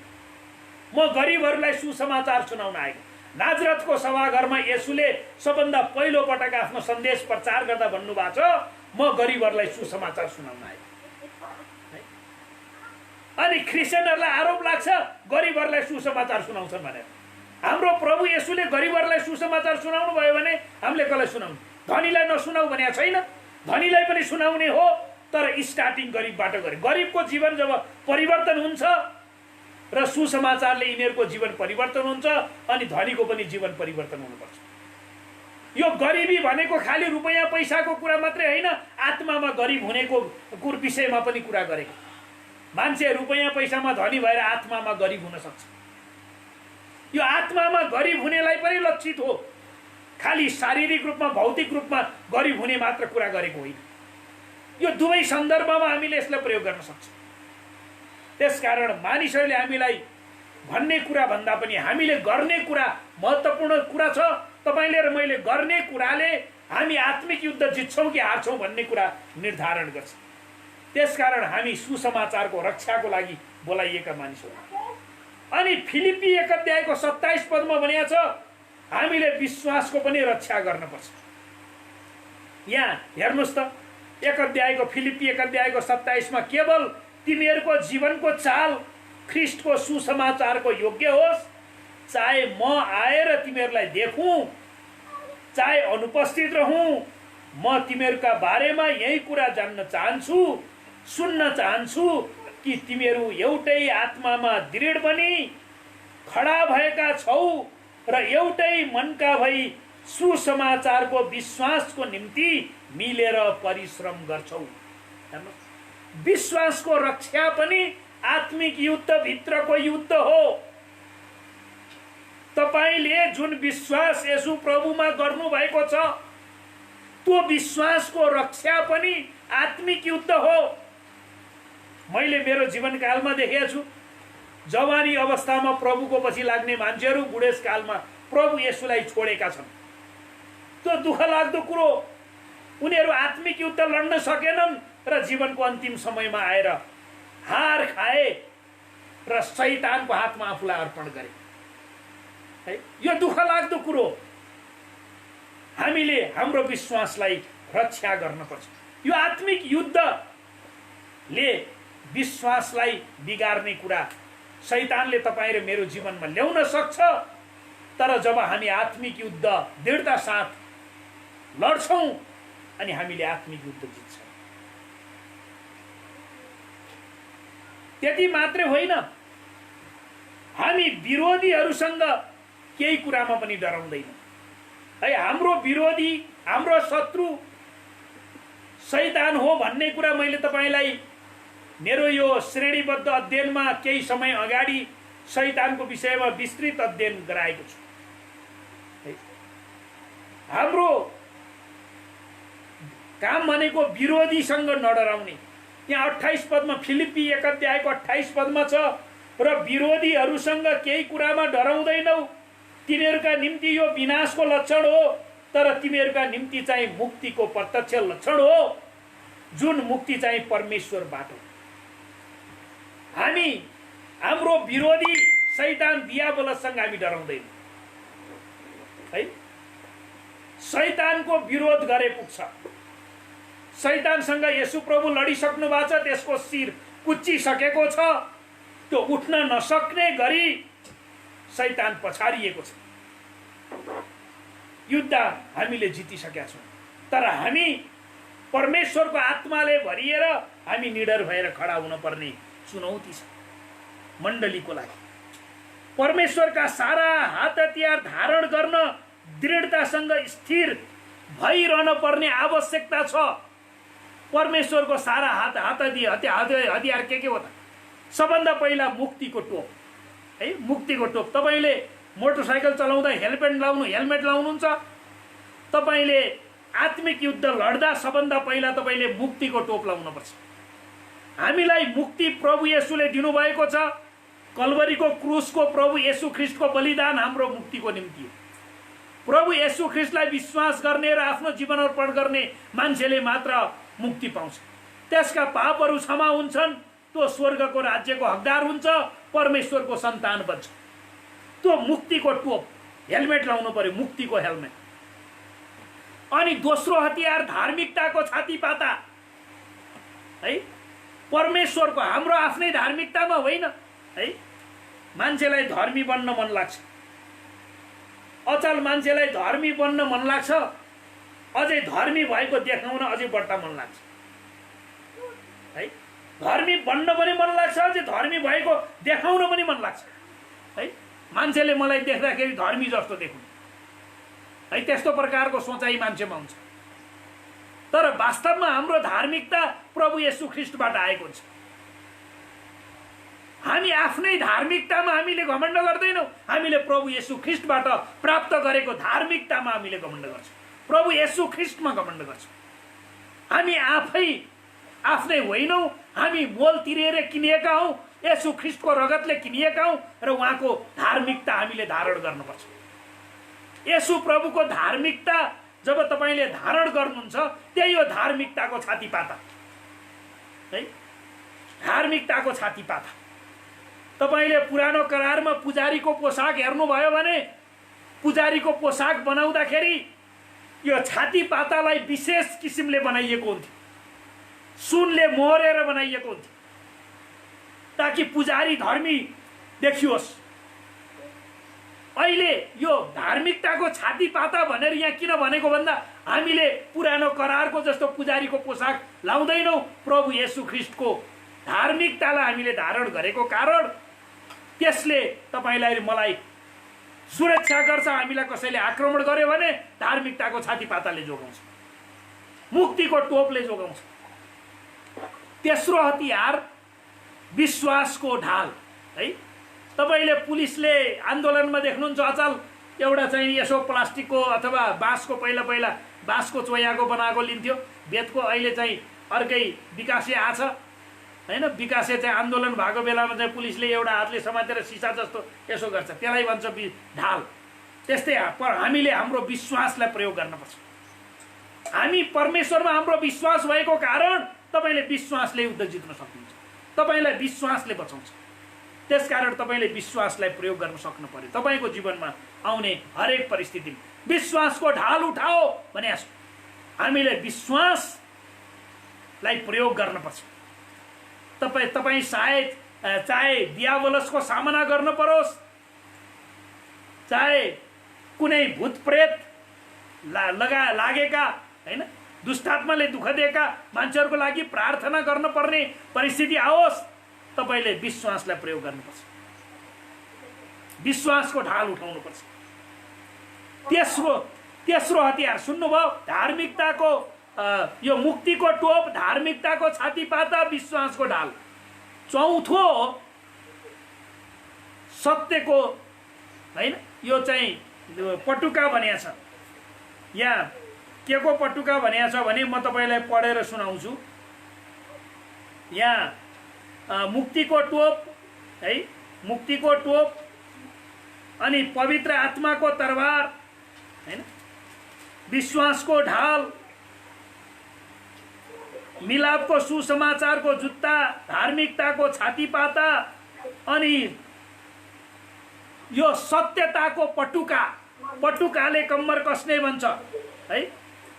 म गरिबहरूलाई सुसमाचार सुनाउन आएँ। नाजरतको सभाघरमा येशूले सबभन्दा पहिलो पटक आफ्नो सन्देश प्रचार गर्दा भन्नुभएको छ, म गरिबहरूलाई सुसमाचार सुनाउन आएँ। अनि क्रिस्चियनहरूलाई आरोप लाग्छ गरिबहरूलाई सुसमाचार सुनाउँछन् भनेर। हाम्रो प्रभु येशूले गरिबहरूलाई सुसमाचार सुनाउनु भयो भने हामीले कसलाई सुनाउनु? धनीलाई नसुनाऊ भनेको छैन, धनीलाई पनि सुनाउने हो, तर स्टार्टिङ गरिबबाट गरे। गरिबको जीवन जब परिवर्तन हुन्छ र सुसमाचारले यिनीहरूको जीवन परिवर्तन हुन्छ, अनि धनीको पनि जीवन परिवर्तन हुनुपर्छ। यो गरिबी भनेको खालि रुपैयाँ पैसाको कुरा मात्रै होइन, आत्मामा गरिब हुनेको विषयमा पनि कुरा गरेको। मान्छे रुपैयाँ पैसामा धनी भएर आत्मामा गरिब हुन सक्छ। यो आत्मामा गरिब हुनेलाई पनि लक्षित हो, खालि शारीरिक रूपमा भौतिक रूपमा गरिब हुने मात्र कुरा गरेको होइन। यो दुवै सन्दर्भमा हामीले यसलाई प्रयोग गर्न सक्छौँ। त्यसकारण मानिसहरूले हामीलाई भन्ने कुरा भन्दा पनि हामीले गर्ने कुरा महत्त्वपूर्ण कुरा छ। तपाईले र मैले गर्ने कुराले हामी आत्मिक युद्ध जित्छौँ कि हार्छौँ भन्ने कुरा निर्धारण गर्छ। त्यसकारण हामी सुसमाचारको रक्षाको लागि बोलाइएका मानिस हौँ। अनि फिलिप्पी 1 अध्यायको 27 पदमा भनिएको छ, हामीले विश्वासको पनि रक्षा गर्नुपर्छ। यहाँ हेर्नुहोस् त, 1 अध्यायको फिलिप्पी 1 अध्यायको 27 मा केवल तिमीहरूको जीवनको चाल ख्रिस्टको सुसमाचारको योग्य होस्, चाहे म आएर तिमीहरूलाई देखूं, चाहे अनुपस्थित रहूं, म तिमीहरूका बारेमा यही कुरा जान्न चाहन्छु, सुन्न चाहन्छु कि तिमीहरू एउटै आत्मामा दृढ बनी खडा भएका छौ र एउटै मनका भई सुसमाचारको विश्वासको निम्ति मिलेर परिश्रम गर्छौ। विश्वासको रक्षा पनि आत्मिक युद्ध भित्रको युद्ध हो। तपाईले जुन विश्वास येशू प्रभुमा गर्नु भएको छ, त्यो विश्वासको रक्षा पनि आत्मिक युद्ध हो। मैले मेरो जीवनकालमा देखेको छु, जवानी अवस्थामा प्रभुको पछि लाग्ने मान्छेहरू बुढेसकालमा प्रभु येशूलाई छोडेका छन्। त्यो दुःख लाग्दो कुरो, उनीहरू आत्मिक युद्ध लड्न सकेनन् र जीवनको अन्तिम समयमा आएर हार खाए र शैतानको हातमा आफूलाई अर्पण गरे। है, यो दुःख लाग्दो कुरो। हामीले हाम्रो विश्वासलाई रक्षा गर्नुपर्छ। यो आत्मिक युद्धले विश्वासलाई बिगार्ने कुरा शैतानले तपाईँ र मेरो जीवनमा ल्याउन सक्छ, तर जब हामी आत्मिक युद्ध दृढता साथ लड्छौं अनि हामीले आत्मिक युद्ध जित्छौं। त्यति मात्रै होइन, हामी विरोधीहरूसँग केही कुरामा पनि डराउँदैनौँ। है, हाम्रो विरोधी, हाम्रो शत्रु शैतान हो भन्ने कुरा मैले तपाईलाई मेरो यो श्रेणीबद्ध अध्ययनमा केही समय अगाडि शैतानको विषयमा विस्तृत अध्ययन गराएको छु। हाम्रो काम भनेको विरोधीसँग नडराउने। यहाँ 28 पदमा, फिलिप्पी 1 अध्यायको 28 पदमा छ, र विरोधीहरूसँग केही कुरामा डराउँदैनौ, तिनीहरूका निम्ति यो विनाशको लक्षण हो, तर तिमीहरूका निम्ति चाहिँ मुक्तिको प्रत्यक्ष लक्षण हो, जुन मुक्ति चाहिँ परमेश्वरबाट हो। हामी हाम्रो विरोधी शैतान दियाबलसँग हामी डराउँदैनौँ। है, शैतानको विरोध गरे पुग्छ। शैतानसँग येशू प्रभु लडिसक्नु भएको छ, त्यसको शिर कुच्चिसकेको छ, त्यो उठ्न नसक्ने गरी शैतान पछाडिएको छ। युद्ध हामीले जितिसकेका छौँ, तर हामी परमेश्वरको आत्माले भरिएर हामी निडर भएर खडा हुन पर्ने चुनौती छ। मण्डलीको लागि परमेश्वरका सारा हात हतियार धारण गर्न दृढतासँग स्थिर भइरहन पर्ने आवश्यकता छ। परमेश्वरको सारा हात हतियार के हो त? सबभन्दा पहिला मुक्तिको टोप है, मुक्तिको टोप। तपाईले मोटरसाइकल चलाउँदा हेलमेट लाउनुहुन्छ। तपाईले आत्मिक युद्ध लड्दा सबभन्दा पहिला तपाईले मुक्तिको टोप लाउनुपर्छ। हामीलाई मुक्ति प्रभु येशूले दिनुभएको छ। कल्वरीको क्रुसको प्रभु येशू ख्रीष्टको बलिदान हाम्रो मुक्तिको निम्ति हो। प्रभु येशू ख्रीष्टलाई विश्वास गर्ने र आफ्नो जीवन अर्पण गर्ने मान्छेले मात्र मुक्ति पाउँछ। त्यसका पापहरू क्षमा हुन्छन्, त्यो स्वर्गको राज्यको हकदार हुन्छ, परमेश्वरको सन्तान बन्छ। त्यो मुक्तिको टोप, हेलमेट लाउनु पर्यो, मुक्तिको हेलमेट। अनि दोस्रो हतियार धार्मिकताको छातीपाता है। परमेश्वरको, हाम्रो आफ्नै धार्मिकतामा होइन है। मान्छेलाई धर्मी बन्न मन लाग्छ, अचल मान्छेलाई धर्मी बन्न मन लाग्छ, अझै धर्मी भएको देखाउन अझै बढ्ता मन लाग्छ है। धर्मी बन्न पनि मन लाग्छ, अझै धर्मी भएको देखाउन पनि मन लाग्छ है। मान्छेले मलाई देख्दाखेरि धर्मी जस्तो देख्नु है, त्यस्तो प्रकारको सोचाइ मान्छेमा हुन्छ। तर वास्तवमा हाम्रो धार्मिकता प्रभु येशू ख्रीष्टबाट आएको हुन्छ। हामी आफ्नै धार्मिकतामा हामीले घमण्ड गर्दैनौँ, हामीले प्रभु येशू ख्रीष्टबाट प्राप्त गरेको धार्मिकतामा हामीले घमण्ड गर्छौँ, प्रभु येशू ख्रीष्टमा घमण्ड गर्छौँ। हामी आफ्नै होइनौँ, हामी मोल तिरेर किनिएका हौँ, येशू ख्रीष्टको रगतले किनिएका हौँ र उहाँको धार्मिकता हामीले धारण गर्नुपर्छ। येशू प्रभुको धार्मिकता जब तपाईले धारण गर्नुहुन्छ, त्यही हो धार्मिकताको छातीपाता है। धार्मिकताको छातीपाता। तपाईले पुरानो करारमा पुजारीको पोसाक हेर्नुभयो भने पुजारीको पोसाक बनाउँदाखेरि यो छातीपातालाई विशेष किसिमले बनाइएको हुन्थ्यो, सुनले मोहरेर बनाइएको हुन्थ्यो ताकि पुजारी धर्मी देखियोस्। अहिले यो धार्मिकताको छातीपाता भनेर यहाँ किन भनेको भन्दा हामीले पुरानो करारको जस्तो पुजारीको पोसाक लाउँदैनौँ। प्रभु येशू ख्रीष्टको धार्मिकतालाई हामीले धारण गरेको कारण त्यसले तपाईलाई मलाई सुरक्षा गर्छ। हामीलाई कसैले आक्रमण गर्यो भने धार्मिकताको छातीपाताले जोगाउँछ, मुक्तिको टोपले जोगाउँछ। तेस्रो हतियार विश्वासको ढाल है। तपाईले पुलिसले आन्दोलनमा देख्नुहुन्छ, अचल एउटा चाहिँ यसो प्लास्टिकको अथवा बाँसको, पहिला बाँसको चोयाको बनाएको लिन्थ्यो बेतको, अहिले चाहिँ अर्कै विकासे आछ हैन। विकासे चाहिँ आन्दोलन भएको बेलामा चाहिँ पुलिसले एउटा हातले समातेर सिसा जस्तो यसो गर्छ, त्यसलाई भन्छ ढाल। त्यस्तै हामीले हाम्रो विश्वासलाई प्रयोग गर्नुपर्छ। हामी परमेश्वरमा हाम्रो विश्वास भएको कारण तपाईले विश्वासले युद्ध जित्न सक्नुहुन्छ, तपाईलाई विश्वासले बचाउँछ। त्यसकारण तपाईले विश्वासलाई प्रयोग गर्न सक्नु पर्यो। तपाईको जीवनमा आउने हरेक परिस्थितिमा विश्वासको ढाल उठाओ भने हामीले विश्वासलाई प्रयोग गर्नुपर्छ। तपाईँ सायद चाहे दियावलसको सामना गर्न परोस्, चाहे कुनै भूत प्रेत लागेका हैन, दुष्टात्माले दुःख दिएका मान्छेहरूको लागि प्रार्थना गर्न पर्ने परिस्थिति आओस्, तपाईले विश्वासलाई प्रयोग गर्नुपर्छ, विश्वासको ढाल उठाउनुपर्छ। तेस्रो हतियार सुन्नुभयो, धार्मिकताको यो मुक्तिको टोप, धार्मिकताको छातीपाता, विश्वासको ढाल। चौथो सत्यको हैन, यो चाहिँ पटुका भनिएको छ। यहाँ के को पटुका भनिएको छ भने म तपाईलाई पढेर सुनाउँछु। यहाँ मुक्तिको टोप है, मुक्तिको टोप, अनि पवित्र आत्माको तरवार हैन, विश्वासको ढाल, मिलापको सुसमाचारको जुत्ता, धार्मिकताको छातीपाता, अनि यो सत्यताको पटुका। पटुकाले कम्मर कस्ने भन्छ है,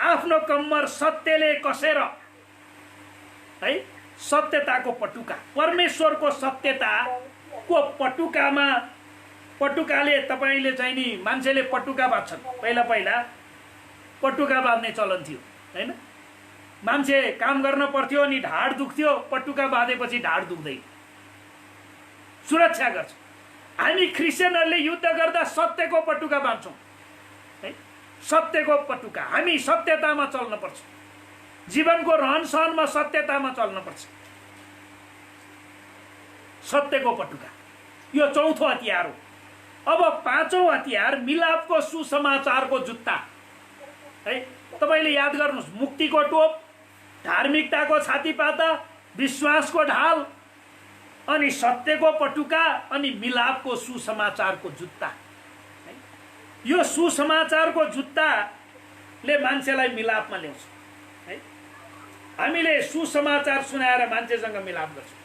आफ्नो कम्मर सत्यले कसेर है, सत्यताको पटुका, परमेश्वरको सत्यताको पटुकामा। पटुकाले तपाईले चाहिँ नि, मान्छेले पटुका बाँध्छन्, पहिला पटुका बाँध्ने चलन थियो हैन। मान्छे काम गर्न पर्थ्यो अनि ढाड दुख्थ्यो, पटुका बाँधेपछि ढाड दुख्दैन सुरक्षा गर्छौँ। हामी क्रिस्चियनहरूले युद्ध गर्दा सत्यको पटुका बाँध्छौँ है, सत्यको पटुका। हामी सत्यतामा चल्नुपर्छ, जीवनको रहन सहनमा सत्यतामा चल्नुपर्छ। सत्यको पटुका यो चौथो हतियार हो। अब पाँचौं हतियार मिलापको सुसमाचारको जुत्ता है। तपाईले याद गर्नुहोस्, मुक्तिको टोप, धार्मिकताको छातीपाता, विश्वासको ढाल, अनि सत्यको पटुका, अनि मिलापको सुसमाचारको जुत्ता है। यो सुसमाचारको जुत्ताले मान्छेलाई मिलापमा ल्याउँछ है। हामीले सुसमाचार सुनाएर मान्छेसँग मिलाप गर्छौँ।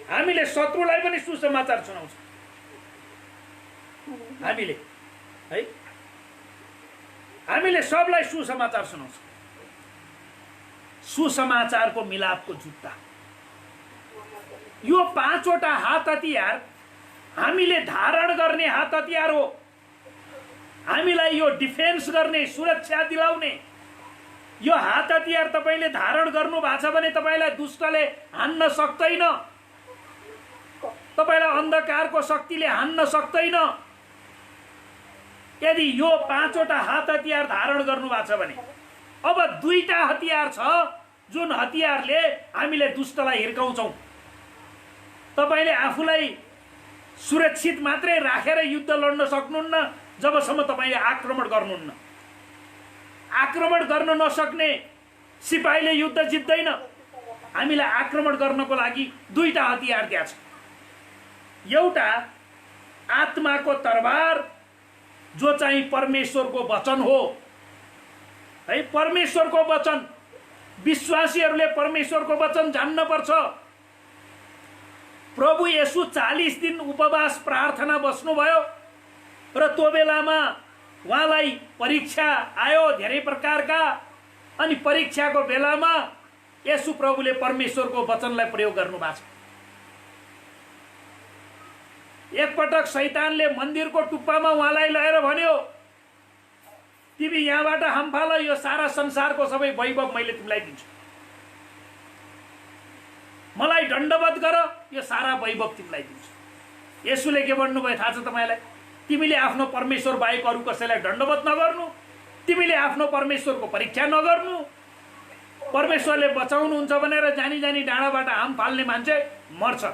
हामीले शत्रुलाई पनि सुसमाचार सुनाउँछौँ हामीले है। हामीले सबलाई सुसमाचार सुनाउँछौँ। सुसमाचारको मिलापको जुत्ता, यो पाँचवटा हात हतियार हामीले धारण गर्ने हात हतियार हो। हामीलाई यो डिफेन्स गर्ने, सुरक्षा दिलाउने यो हात हतियार तपाईले धारण गर्नु भएको छ भने तपाईलाई दुष्टले हान्न सक्दैन, तपाईलाई अन्धकारको शक्तिले हान्न सक्दैन। यदि यो पाँचवटा हात हतियार धारण गर्नु भएको छ भने अब दुईटा हतियार छ जुन हतियारले हामीले दुष्टलाई हिर्काउँछौँ। तपाईले आफूलाई सुरक्षित मात्रै राखेर युद्ध लड्न सक्नुहुन्न जबसम्म तपाईले आक्रमण गर्नुहुन्न। आक्रमण गर्न नसक्ने सिपाहीले युद्ध जित्दैन। हामीलाई आक्रमण गर्नको लागि दुईटा हतियार दिएको छ। एउटा आत्माको तरबार जो चाहिँ परमेश्वरको वचन हो है। परमेश्वरको वचन, विश्वासीहरूले परमेश्वरको वचन जान्न पर्छ। प्रभु येशू 40 दिन उपवास प्रार्थना बस्नुभयो र त्यो बेलामा उहाँलाई परीक्षा आयो धेरै प्रकारका, अनि परीक्षाको बेलामा येशू प्रभुले परमेश्वरको वचनलाई प्रयोग गर्नु भएको छ। एकपटक शैतानले मन्दिरको टुप्पामा उहाँलाई लगेर भन्यो, तिमी यहाँबाट हामफाल, यो सारा संसारको सबै वैभव मैले तिमीलाई दिन्छु, मलाई दण्डवत गर, यो सारा वैभव तिमीलाई दिन्छु। येशूले के भन्नुभयो थाहा छ तपाईलाई? तिमीले आफ्नो परमेश्वर बाहेक अरू कसैलाई दण्डवत नगर्नु, तिमीले आफ्नो परमेश्वरको परीक्षा नगर्नु। परमेश्वरले बचाउनुहुन्छ भनेर जानी जानी डाँडाबाट हाम फाल्ने मान्छे मर्छ।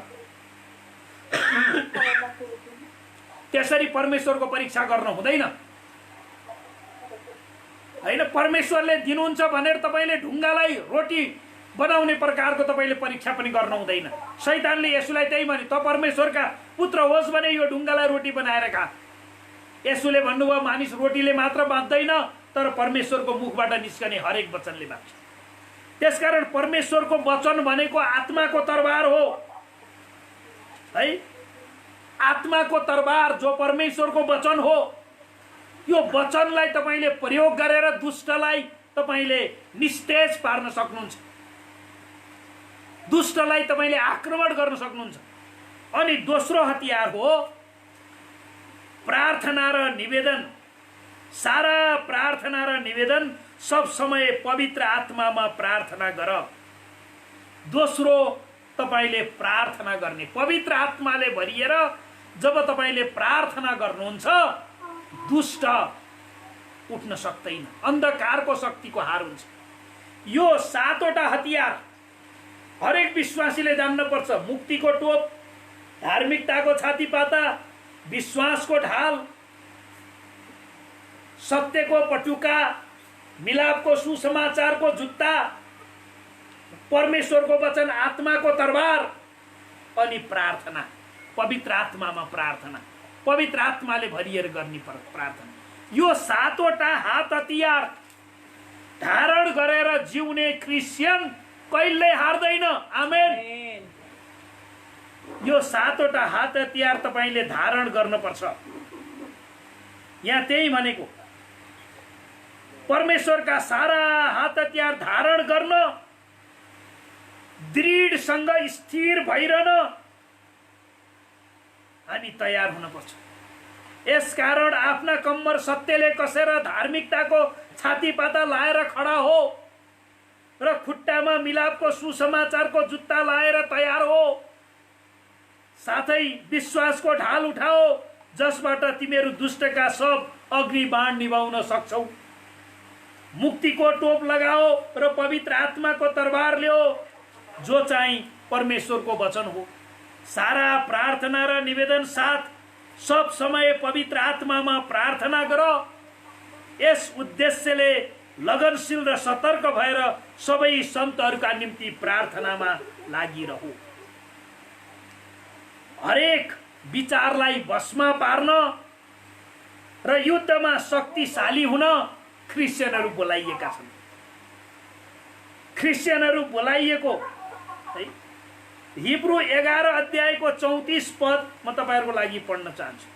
त्यसरी परमेश्वरको परीक्षा गर्न हुँदैन हैन। परमेश्वरले दिनुहुन्छ भनेर तपाईले ढुङ्गालाई रोटी बनाउने प्रकारको तपाईले परीक्षा पनि गर्न हुँदैन। शैतानले येशूलाई त्यही भने, त परमेश्वरका पुत्र होस् भने यो ढुङ्गालाई रोटी बनाएर खा। येशूले भन्नुभयो, मानिस रोटीले मात्र बाँच्दैन तर परमेश्वरको मुखबाट निस्कने हरेक वचनले बाँच्छ। त्यसकारण परमेश्वरको वचन भनेको आत्माको तरबार हो है। आत्माको तरबार जो परमेश्वरको वचन हो, यो वचनलाई तपाईले प्रयोग गरेर दुष्टलाई तपाईले निस्तेज पार्न सक्नुहुन्छ, दुष्टलाई तपाईले आक्रमण गर्न सक्नुहुन्छ। अनि दोस्रो हतियार हो प्रार्थना र निवेदन। सारा प्रार्थना र निवेदन सब समय पवित्र आत्मामा प्रार्थना गर। दोस्रो तपाईले प्रार्थना गर्ने, पवित्र आत्माले भरिएर जब तपाईले प्रार्थना गर्नुहुन्छ दुष्ट उठ्न सक्दैन, अन्धकारको शक्तिको हार हुन्छ। यो सातवटा हतियार हरेक विश्वासीले जान्न पर्छ। मुक्तिको टोप, धार्मिकताको छातीपाता, विश्वासको ढाल, सत्यको पटुका, मिलापको सुसमाचारको जुत्ता, परमेश्वरको वचन, आत्माको तरबार, अनि प्रार्थना, पवित्र आत्मामा प्रार्थना, पवित्र आत्माले भरिएर गर्ने प्रार्थना। यो सातवटा हात हतियार धारण गरेर जिउने क्रिस्चियन कहिल्यै हार्दैन। आमेन। यो सातवटा हात हतियार तपाईले धारण गर्नुपर्छ। यहाँ त्यही भनेको, परमेश्वरका सारा हात हतियार धारण गर्न, दृढसँग स्थिर भइरहन हामी तयार हुनुपर्छ। यसकारण आफ्ना कम्मर सत्यले कसेर धार्मिकताको छातीपाता लाएर खडा हो र खुट्टामा मिलापको सुसमाचारको जुत्ता लाएर तयार हो। साथै विश्वासको ढाल उठाओ जसबाट तिमीहरू दुष्टका सब अग्निबाण निभाउन सक्छौ। मुक्तिको टोप लगाओ र पवित्र आत्माको तरबार ल्याओ जो चाहिँ परमेश्वरको वचन हो। सारा प्रार्थना र निवेदन साथ सब समय पवित्र आत्मामा प्रार्थना गर। यस उद्देश्यले लगनशील र सतर्क भएर सबै सन्तहरूका निम्ति प्रार्थनामा लागिरहु। हरेक विचारलाई भस्म पार्न र युद्धमा शक्तिशाली हुन क्रिस्चियनहरू बोलाइएका छन्। क्रिस्चियनहरू बोलाइएको है। हिब्रू 11 अध्यायको 34 पद म तपाईहरुको लागि पढ्न चाहन्छु।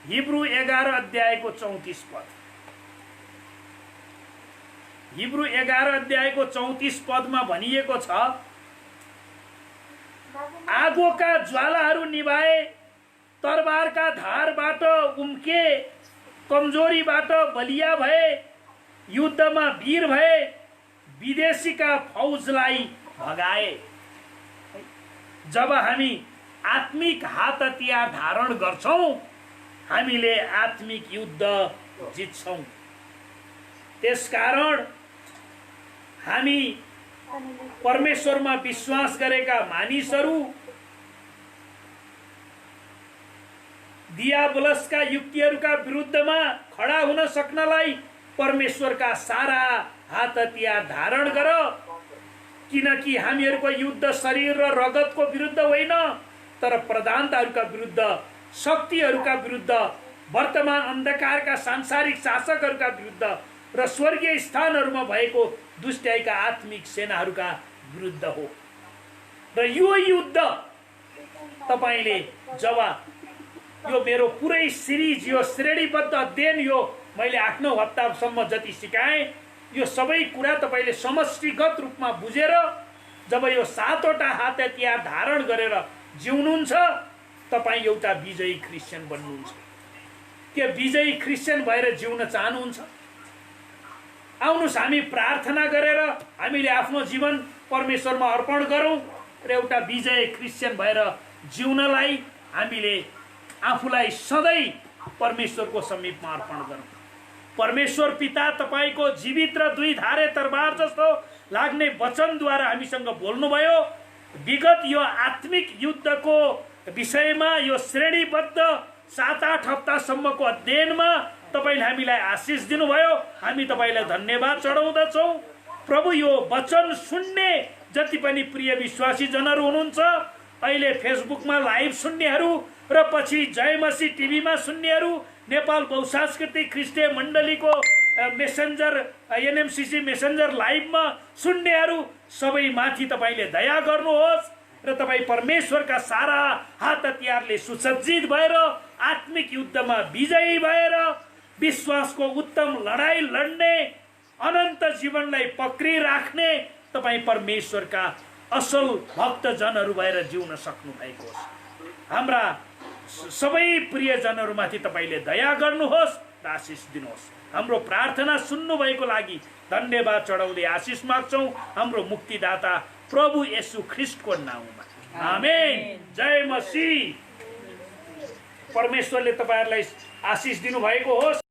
हिब्रू 11 अध्यायको 34 पद। हिब्रू 11 अध्यायको 34 पदमा भनिएको छ, आगोका ज्वालाहरू निभाए, तरबारका धारबाट उम्के, कमजोरीबाट बलिया भए, युद्धमा वीर भए, विदेशीका फौजलाई भगाए। जब हामी आत्मिक हात हतियार धारण गर्छौं हामीले आत्मिक युद्ध जित्छौं। त्यसकारण हामी परमेश्वरमा विश्वास गरेका मानिसहरू दियाबलसका युक्तिहरूका विरुद्धमा खडा हुन सक्नलाई परमेश्वरका सारा हात हतियार धारण गर। किनकि हामीहरूको युद्ध शरीर र रगतको विरुद्ध होइन तर प्रधानताहरूका विरुद्ध, शक्तिहरूका विरुद्ध, वर्तमान अन्धकारका सांसारिक शासकहरूका विरुद्ध र स्वर्गीय स्थानहरूमा भएको दुष्टाइका आत्मिक सेनाहरूका विरुद्ध हो। र यो युद्ध तपाईले जब यो मेरो पुरै सिरिज, यो श्रेणीबद्ध अध्ययन, यो मैले 8-9 हप्तासम्म जति सिकाएँ, यो सबै कुरा तपाईले समष्टिगत रूपमा बुझेर जब यो 7वटा हात हतियार धारण गरेर जिउनुहुन्छ तपाई एउटा विजयी क्रिस्चियन बन्नुहुन्छ। के विजयी क्रिस्चियन भएर जिउन चाहनुहुन्छ? आउनुस् हामी प्रार्थना गरेर हामीले आफ्नो जीवन परमेश्वरमा अर्पण गरौं र एउटा विजयी क्रिस्चियन भएर जिउनलाई हामीले आफूलाई सधैं परमेश्वरको समीपमा अर्पण गरौं। परमेश्वर पिता तपाईको जीवित र दुई धारे तरबार जस्तो लाग्ने वचनद्वारा हामीसँग बोल्नुभयो। विगत यो आत्मिक युद्धको विषयमा यो श्रेणीबद्ध 7-8 हप्तासम्मको अध्ययनमा तपाईले हामीलाई आशिष दिनुभयो। हामी तपाईलाई धन्यवाद चढाउँदछौं। प्रभु यो वचन सुन्ने जति पनि प्रिय विश्वासी जनहरू हुनुहुन्छ, अहिले फेसबुकमा लाइभ सुन्नेहरू र पछि जयमसी टिभीमा सुन्नेहरू, नेपाल बहुसांस्कृतिक ख्रिस्टीय मण्डलीको मेसेन्जर एनएमसीसी मेसेन्जर लाइभमा सुन्नेहरू सबै माथि तपाईले दया गर्नुहोस् र तपाई परमेश्वरका सारा हात हतियारले सुसज्जित भएर आत्मिक युद्धमा विजयी भएर विश्वासको उत्तम लडाई लड्ने, अनन्त जीवनलाई पक्री राख्ने तपाई परमेश्वरका असल भक्तजनहरू भएर जिउन सक्नु भएको होस्। हाम्रा सबै प्रियजनहरूमाथि तपाईले दया गर्नुहोस् र आशिष दिनुहोस्। हाम्रो प्रार्थना सुन्नु भएको लागि धन्यवाद चढाउँदै आशिष माग्छौं हाम्रो मुक्तिदाता प्रभु येशू ख्रीष्टको नाममा। आमेन। जय मसीह। परमेश्वरले तपाईहरुलाई आशिष दिनु भएको होस्।